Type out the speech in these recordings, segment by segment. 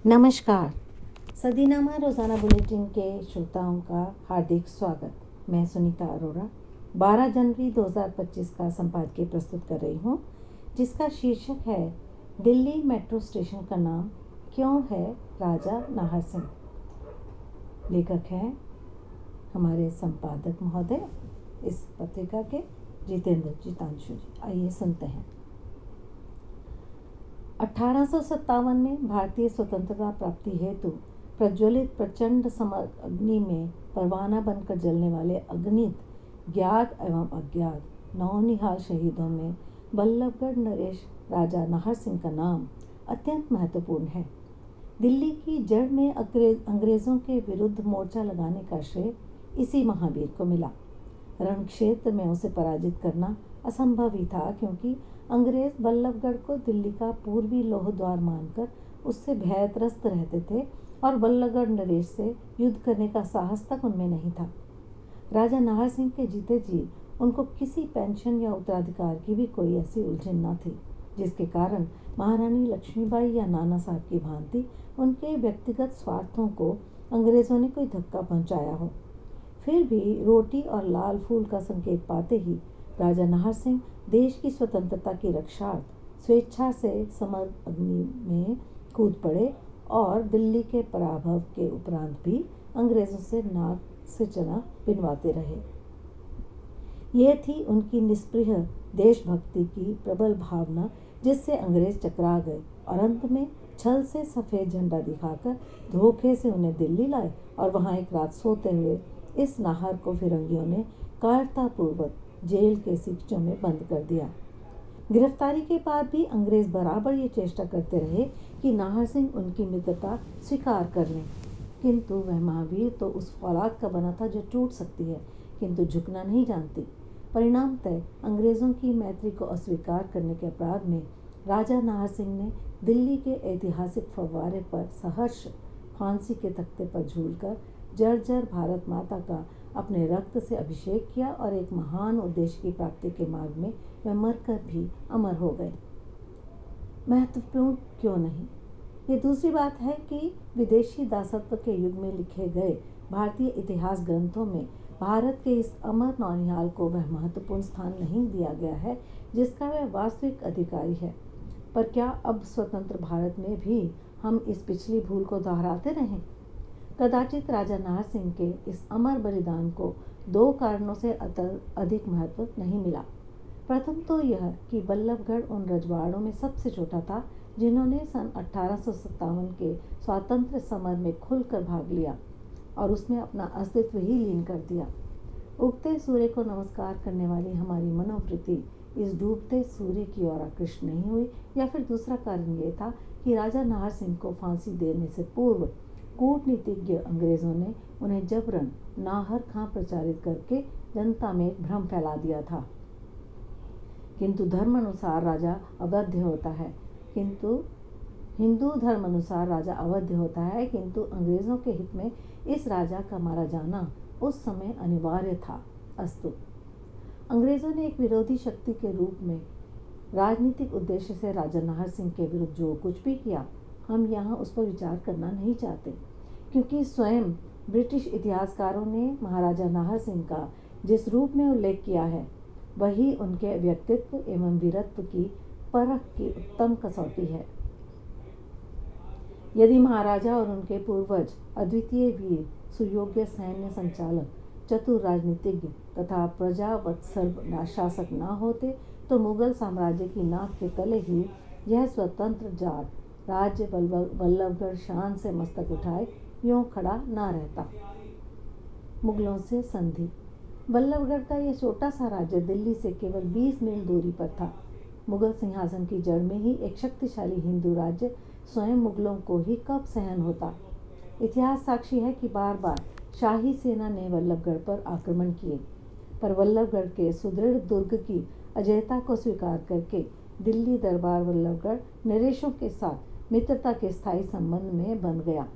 नमस्कार। सदीनामा रोज़ाना बुलेटिन के श्रोताओं का हार्दिक स्वागत। मैं सुनीता अरोड़ा 12 जनवरी 2025 का संपादकीय प्रस्तुत कर रही हूँ, जिसका शीर्षक है दिल्ली मेट्रो स्टेशन का नाम क्यों है राजा नाहर सिंह। लेखक हैं हमारे संपादक महोदय इस पत्रिका के जितेंद्र जीतांशु जी। आइए सुनते हैं। 1857 में भारतीय स्वतंत्रता प्राप्ति हेतु प्रज्वलित प्रचंड समर अग्नि में परवाना बनकर जलने वाले अगणित ज्ञात एवं अज्ञात नौनिहाल शहीदों में बल्लभगढ़ नरेश राजा नाहर सिंह का नाम अत्यंत महत्वपूर्ण है। दिल्ली की जड़ में अंग्रेजों के विरुद्ध मोर्चा लगाने का श्रेय इसी महावीर को मिला। रण क्षेत्र में उसे पराजित करना असंभव ही था, क्योंकि अंग्रेज बल्लभगढ़ को दिल्ली का पूर्वी लोह द्वार मानकर उससे भयत्रस्त रहते थे और बल्लभगढ़ नरेश से युद्ध करने का साहस तक उनमें नहीं था। राजा नाहर सिंह के जीते जी उनको किसी पेंशन या उत्तराधिकार की भी कोई ऐसी उलझन न थी, जिसके कारण महारानी लक्ष्मीबाई या नाना साहब की भांति उनके व्यक्तिगत स्वार्थों को अंग्रेजों ने कोई धक्का पहुंचाया हो। फिर भी रोटी और लाल फूल का संकेत पाते ही राजा नाहर सिंह देश की स्वतंत्रता की रक्षार्थ स्वेच्छा से समर अग्नि में कूद पड़े और दिल्ली के पराभव के उपरांत भी अंग्रेजों से नाक से चना पिनवाते रहे। ये थी उनकी निष्पृह देशभक्ति की प्रबल भावना, जिससे अंग्रेज चकरा गए और अंत में छल से सफ़ेद झंडा दिखाकर धोखे से उन्हें दिल्ली लाए और वहाँ एक रात सोते हुए इस नाहर को फिरंगियों ने कायरतापूर्वक जेल के सिक्चों में बंद कर दिया। गिरफ्तारी के बाद भी अंग्रेज बराबर ये चेष्टा करते रहे कि नाहर सिंह उनकी मित्रता स्वीकार कर लें, किंतु वह महावीर तो उस फौलाद का बना था जो टूट सकती है किंतु झुकना नहीं जानती। परिणामतः अंग्रेजों की मैत्री को अस्वीकार करने के अपराध में राजा नाहर सिंह ने दिल्ली के ऐतिहासिक फव्वारे पर सहर्ष फांसी के तख्ते पर झूलकर जर्जर भारत माता का अपने रक्त से अभिषेक किया और एक महान उद्देश्य की प्राप्ति के मार्ग में वह मरकर भी अमर हो गए। महत्वपूर्ण क्यों नहीं, ये दूसरी बात है कि विदेशी दासत्व के युग में लिखे गए भारतीय इतिहास ग्रंथों में भारत के इस अमर नौनिहाल को वह महत्वपूर्ण स्थान नहीं दिया गया है जिसका वह वास्तविक अधिकारी है। पर क्या अब स्वतंत्र भारत में भी हम इस पिछली भूल को दोहराते रहें? कदाचित राजा नाहर सिंह के इस अमर बलिदान को दो कारणों से अधिक महत्व नहीं मिला। प्रथम तो यह कि बल्लभगढ़ उन रजवाड़ों में सबसे छोटा था जिन्होंने सन 1857 के स्वातंत्र्य समर में खुलकर भाग लिया और उसमें अपना अस्तित्व ही लीन कर दिया। उगते सूर्य को नमस्कार करने वाली हमारी मनोवृत्ति इस डूबते सूर्य की ओर आकृष्ट नहीं हुई, या फिर दूसरा कारण ये था कि राजा नाहर सिंह को फांसी देने से पूर्व कूटनीतिज्ञ अंग्रेजों ने उन्हें जबरन नाहर खां प्रचारित करके जनता में एक भ्रम फैला दिया था। किंतु धर्म अनुसार राजा अवध्य होता है, किंतु हिंदू धर्म अनुसार राजा अवध्य होता है, किंतु अंग्रेजों के हित में इस राजा का मारा जाना उस समय अनिवार्य था। अस्तु, अंग्रेजों ने एक विरोधी शक्ति के रूप में राजनीतिक उद्देश्य से राजा नाहर सिंह के विरुद्ध जो कुछ भी किया, हम यहाँ उस पर विचार करना नहीं चाहते, क्योंकि स्वयं ब्रिटिश इतिहासकारों ने महाराजा नाहर सिंह का जिस रूप में उल्लेख किया है वही उनके व्यक्तित्व एवं वीरत्व की परख की उत्तम कसौटी है। यदि महाराजा और उनके पूर्वज अद्वितीय वीर, सुयोग्य सैन्य संचालक, चतुर राजनीतिज्ञ तथा प्रजावत्सल शासक न होते तो मुगल साम्राज्य की नाक के तले ही यह स्वतंत्र जार राज्य बल्लभगढ़ शान से मस्तक उठाए यूं खड़ा न रहता। मुगलों से संधि। बल्लभगढ़ का यह छोटा सा राज्य दिल्ली से केवल 20 मील दूरी पर था। मुगल सिंहासन की जड़ में ही एक शक्तिशाली हिंदू राज्य स्वयं मुगलों को ही कब सहन होता। इतिहास साक्षी है कि बार बार शाही सेना ने बल्लभगढ़ पर आक्रमण किए। पर वल्लभगढ़ के सुदृढ़ दुर्ग की अजयता को स्वीकार करके दिल्ली दरबार वल्लभगढ़ नरेशों के साथ मित्रता के स्थायी संबंध में बन गया।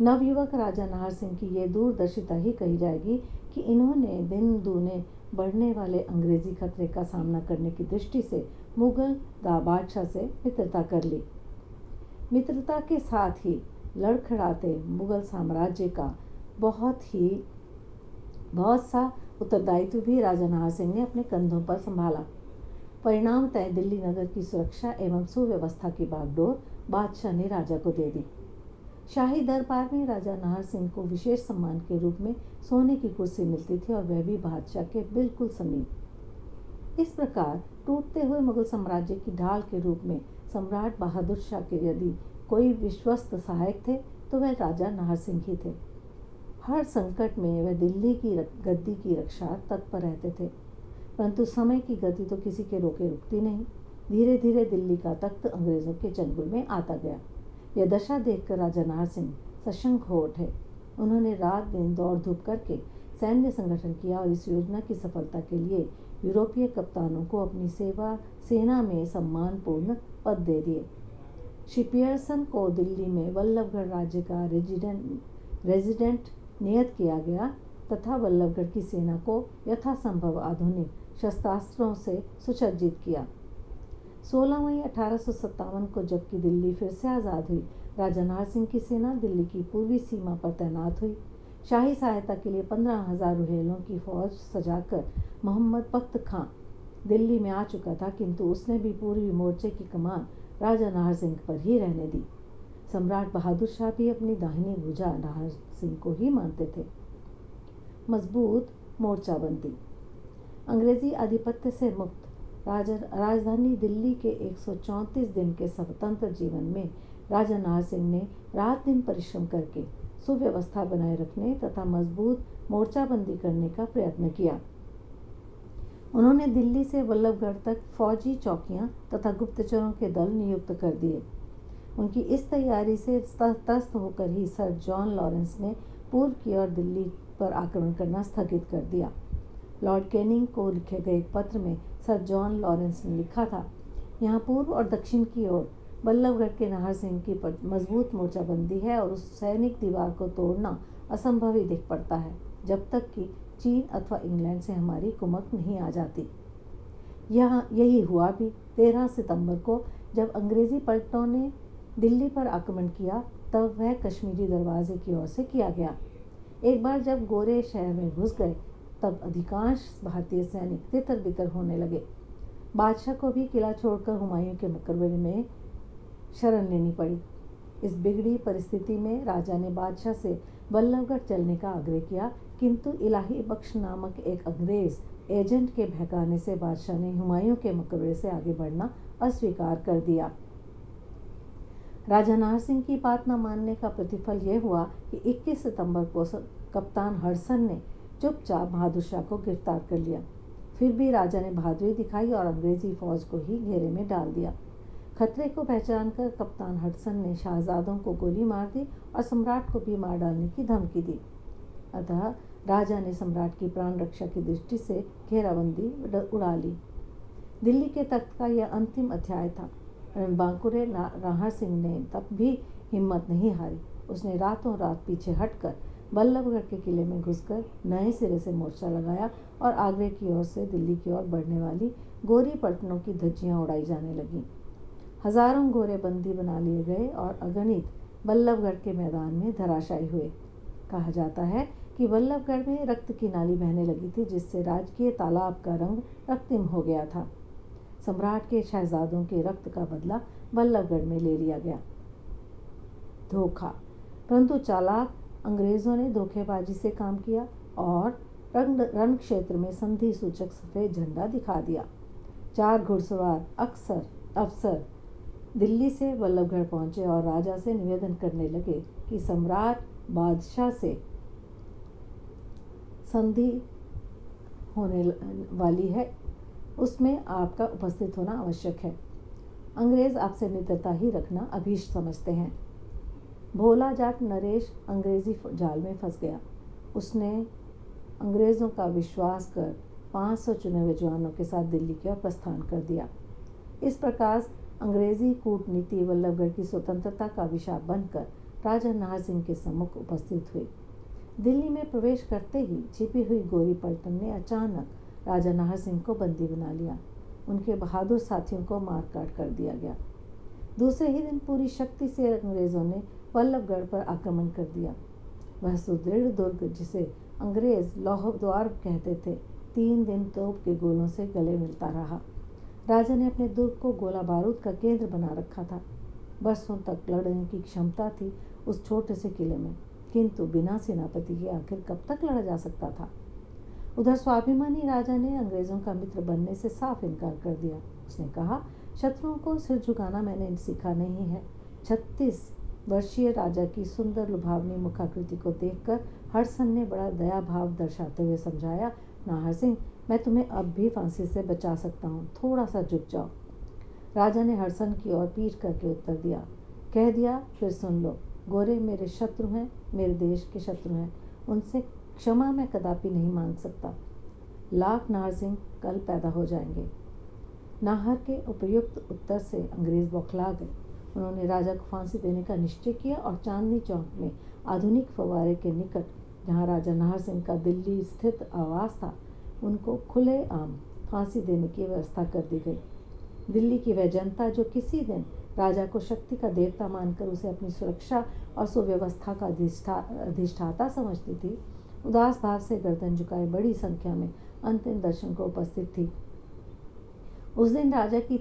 नवयुवक राजा नाहर सिंह की ये दूरदर्शिता ही कही जाएगी कि इन्होंने दिन दूने बढ़ने वाले अंग्रेजी खतरे का सामना करने की दृष्टि से मुगल बादशाह से मित्रता कर ली। मित्रता के साथ ही लड़खड़ाते मुगल साम्राज्य का बहुत सा उत्तरदायित्व भी राजा नाहर सिंह ने अपने कंधों पर संभाला। परिणामतः दिल्ली नगर की सुरक्षा एवं सुव्यवस्था की बागडोर बादशाह ने राजा को दे दी। शाही दरबार में राजा नाहर सिंह को विशेष सम्मान के रूप में सोने की कुर्सी मिलती थी और वह भी बादशाह के बिल्कुल समीप। इस प्रकार टूटते हुए मुगल साम्राज्य की ढाल के रूप में सम्राट बहादुर शाह के यदि कोई विश्वस्त सहायक थे तो वह राजा नाहर सिंह ही थे। हर संकट में वह दिल्ली की गद्दी की रक्षा तत्पर रहते थे, परंतु समय की गति तो किसी के रोके रुकती नहीं। धीरे धीरे दिल्ली का तख्त अंग्रेजों के चंगुल में आता गया। यह दशा देखकर राजा नाहर सिंह सशंक हो उठे। उन्होंने रात दिन दौड़ धूप करके सैन्य संगठन किया और इस योजना की सफलता के लिए यूरोपीय कप्तानों को अपनी सेना में सम्मानपूर्ण पद दे दिए। श्री पियर्सन को दिल्ली में वल्लभगढ़ राज्य का रेजिडेंट नियत किया गया तथा वल्लभगढ़ की सेना को यथासंभव आधुनिक शस्त्रास्त्रों से सुसज्जित किया। 16 मई 1857 को जबकि दिल्ली फिर से आज़ाद हुई, राजा नाहर सिंह की सेना दिल्ली की पूर्वी सीमा पर तैनात हुई। शाही सहायता के लिए 15,000 रुहेलों की फौज सजाकर मोहम्मद बख्त खां दिल्ली में आ चुका था, किंतु उसने भी पूर्वी मोर्चे की कमान राजा नाहर सिंह पर ही रहने दी। सम्राट बहादुर शाह भी अपनी दाहिनी भुजा नाहर सिंह को ही मानते थे। मजबूत मोर्चाबंदी। अंग्रेजी आधिपत्य से मुक्त राजधानी दिल्ली के 134 दिन के स्वतंत्र जीवन में राजा नाहर सिंह ने रात दिन परिश्रम करके सुव्यवस्था बनाए रखने तथा मजबूत मोर्चाबंदी करने का प्रयत्न किया। उन्होंने दिल्ली से वल्लभगढ़ तक फौजी चौकियां तथा गुप्तचरों के दल नियुक्त कर दिए। उनकी इस तैयारी से त्रस्त होकर ही सर जॉन लॉरेंस ने पूर्व की ओर दिल्ली पर आक्रमण करना स्थगित कर दिया। लॉर्ड कैनिंग को लिखे गए एक पत्र में सर जॉन लॉरेंस ने लिखा था, यहाँ पूर्व और दक्षिण की ओर वल्लभगढ़ के नाहर सिंह की मजबूत मोर्चाबंदी है और उस सैनिक दीवार को तोड़ना असंभव ही दिख पड़ता है जब तक कि चीन अथवा इंग्लैंड से हमारी कुमक नहीं आ जाती। यही हुआ भी। 13 सितंबर को जब अंग्रेजी पलटनों ने दिल्ली पर आक्रमण किया तब वह कश्मीरी दरवाजे की ओर से किया गया। एक बार जब गोरे शहर में घुस गए तब अधिकांश भारतीय सैनिक तितर बितर होने लगे। बादशाह को भी किला छोड़कर हुमायूं के मकबरे में शरण लेनी पड़ी। इस बिगड़ी परिस्थिति में राजा ने बादशाह से वल्लभगढ़ चलने का आग्रह किया, किंतु इलाही बख्श नामक एक अंग्रेज एजेंट के बहकाने से बादशाह ने हुमायूं के मकबरे से आगे बढ़ना अस्वीकार कर दिया। राजा नाहर सिंह की बात न मानने का प्रतिफल यह हुआ कि 21 सितंबर को कप्तान हडसन ने चुपचाप बहादुर शाह को गिरफ्तार कर लिया। फिर भी राजा ने बहादुरी दिखाई और अंग्रेजी फौज को ही घेरे में डाल दिया। खतरे को पहचानकर कप्तान हडसन ने शहजादों को गोली मार दी और सम्राट को भी मार डालने की धमकी दी। अतः राजा ने सम्राट की प्राण रक्षा की दृष्टि से घेराबंदी उड़ा ली। दिल्ली के तख्त का यह अंतिम अध्याय था। रणबांकुरे नाहर सिंह ने तब भी हिम्मत नहीं हारी। उसने रातों रात पीछे हटकर वल्लभगढ़ के किले में घुसकर नए सिरे से मोर्चा लगाया और आगरे की ओर से दिल्ली की ओर बढ़ने वाली गोरी पलटनों की धज्जियां उड़ाई जाने लगीं। हजारों गोरे बंदी बना लिए गए और अगणित वल्लभगढ़ के मैदान में धराशायी हुए। कहा जाता है कि वल्लभगढ़ में रक्त की नाली बहने लगी थी, जिससे राजकीय तालाब का रंग रक्तिम हो गया था। सम्राट के शहजादों के रक्त का बदला वल्लभगढ़ में ले लिया गया। धोखा। परंतु चालाक अंग्रेजों ने धोखेबाजी से काम किया और रण क्षेत्र में संधि सूचक सफेद झंडा दिखा दिया। 4 घुड़सवार अफसर दिल्ली से वल्लभगढ़ पहुंचे और राजा से निवेदन करने लगे कि सम्राट बादशाह से संधि होने वाली है, उसमें आपका उपस्थित होना आवश्यक है। अंग्रेज आपसे मित्रता ही रखना अभीष्ट समझते हैं। भोला जाट नरेश अंग्रेजी जाल में फंस गया। उसने अंग्रेज़ों का विश्वास कर 500 चुने हुए जवानों के साथ दिल्ली की ओर प्रस्थान कर दिया। इस प्रकार अंग्रेजी कूटनीति वल्लभगढ़ की स्वतंत्रता का अभिशाप बनकर राजा नाहर सिंह के सम्मुख उपस्थित हुई। दिल्ली में प्रवेश करते ही छिपी हुई गोरी पलटन ने अचानक राजा नाहर सिंह को बंदी बना लिया। उनके बहादुर साथियों को मार काट कर दिया गया। दूसरे ही दिन पूरी शक्ति से अंग्रेजों ने वल्लभगढ़ पर आक्रमण कर दिया। वह सुदृढ़ दुर्ग, जिसे अंग्रेज लौह द्वार कहते थे, 3 दिन तोप के गोलों से गले मिलता रहा। राजा ने अपने दुर्ग को गोला बारूद का केंद्र बना रखा था। बरसों तक लड़ने की क्षमता थी उस छोटे से किले में, किंतु बिना सेनापति के आखिर कब तक लड़ा जा सकता था। उधर स्वाभिमानी राजा ने अंग्रेजों का मित्र बनने से साफ इनकार कर दिया। उसने कहा, शत्रुओं को सिर झुकाना मैंने सीखा नहीं है। 36 वर्षीय राजा की सुंदर लुभावनी मुखाकृति को देखकर हडसन ने बड़ा दया भाव दर्शाते हुए समझाया, नाहर सिंह, मैं तुम्हें अब भी फांसी से बचा सकता हूँ, थोड़ा सा झुक जाओ। राजा ने हडसन की ओर पीठ करके उत्तर दिया, कह दिया, फिर सुन लो, गोरे मेरे शत्रु हैं, मेरे देश के शत्रु हैं, उनसे क्षमा मैं कदापि नहीं मांग सकता। लाख नाहर सिंह कल पैदा हो जाएंगे। नाहर के उपयुक्त उत्तर से अंग्रेज बौखला गए। उन्होंने राजा को फांसी देने का निश्चय किया और चांदनी चौक में आधुनिक फव्वारे के निकट, जहां राजा नाहर सिंह का दिल्ली स्थित आवास था, उनको खुलेआम फांसी देने की व्यवस्था कर दी गई। दिल्ली की वह जनता जो किसी दिन राजा को शक्ति का देवता मानकर उसे अपनी सुरक्षा और सुव्यवस्था का अधिष्ठाता समझती थी, उदास भाव से गर्दन झुकाए बड़ी संख्या में अंतिम दर्शन को उपस्थित थी। उस दिन राजा की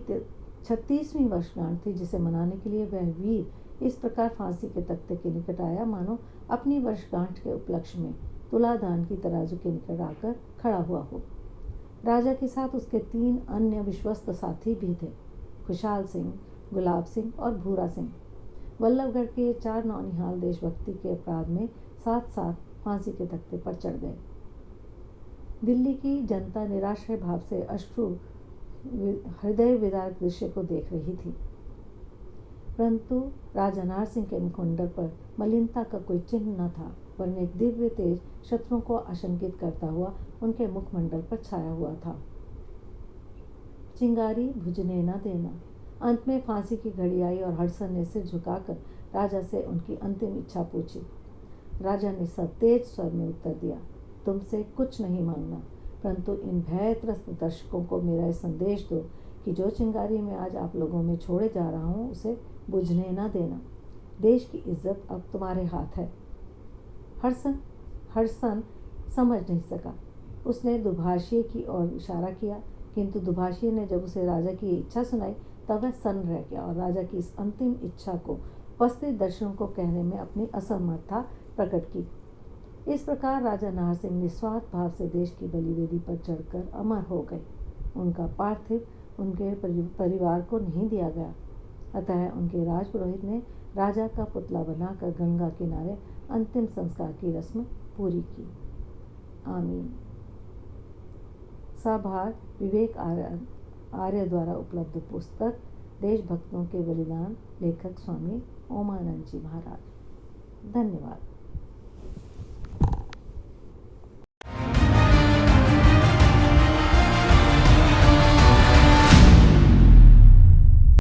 36वीं वर्षगांठ थी, जिसे मनाने के लिए वह वीर इस प्रकार फांसी के तख्ते के निकट आया मानो अपनी वर्षगांठ के उपलक्ष्य में तुलादान की तराजू के निकट आकर खड़ा हुआ हो। राजा के साथ उसके 3 अन्य विश्वस्त साथी भी थे, खुशहाल सिंह, गुलाब सिंह और भूरा सिंह। वल्लभगढ़ के 4 नौनिहाल देशभक्ति के अपराध में साथ साथ फांसी के तख्ते पर चढ़ गए। दिल्ली की जनता निराश्रय भाव से अश्रु हृदय विदारक दृश्य को देख रही थी, परंतु राजा नाहर सिंह के मुखमंडल पर मलिनता का कोई चिन्ह न था, वरन एक दिव्य तेज शत्रुओं को आशंकित करता हुआ उनके मुखमंडल पर छाया हुआ था। चिंगारी बुझने न देना। अंत में फांसी की घड़ी आई और हडसन ने सिर झुकाकर राजा से उनकी अंतिम इच्छा पूछी। राजा ने सतेज स्वर में उत्तर दिया, तुमसे कुछ नहीं मांगना, परंतु इन भयत्रस्त दर्शकों को मेरा यह संदेश दो कि जो चिंगारी मैं आज आप लोगों में छोड़े जा रहा हूँ, उसे बुझने न देना। देश की इज्जत अब तुम्हारे हाथ है। हडसन समझ नहीं सका। उसने दुभाषिए की ओर इशारा किया, किंतु दुभाषिए ने जब उसे राजा की इच्छा सुनाई तब वह सन्न रह गया और राजा की इस अंतिम इच्छा को उपस्थित दर्शकों को कहने में अपनी असमर्थता प्रकट की। इस प्रकार राजा नाहर सिंह निस्वार्थ भाव से देश की बलिवेदी पर चढ़कर अमर हो गए। उनका पार्थिव उनके परिवार को नहीं दिया गया, अतः उनके राजपुरोहित ने राजा का पुतला बनाकर गंगा किनारे अंतिम संस्कार की रस्म पूरी की। आमीन। साभार विवेक आर्य द्वारा उपलब्ध पुस्तक देशभक्तों के बलिदान, लेखक स्वामी ओमानंद जी महाराज। धन्यवाद।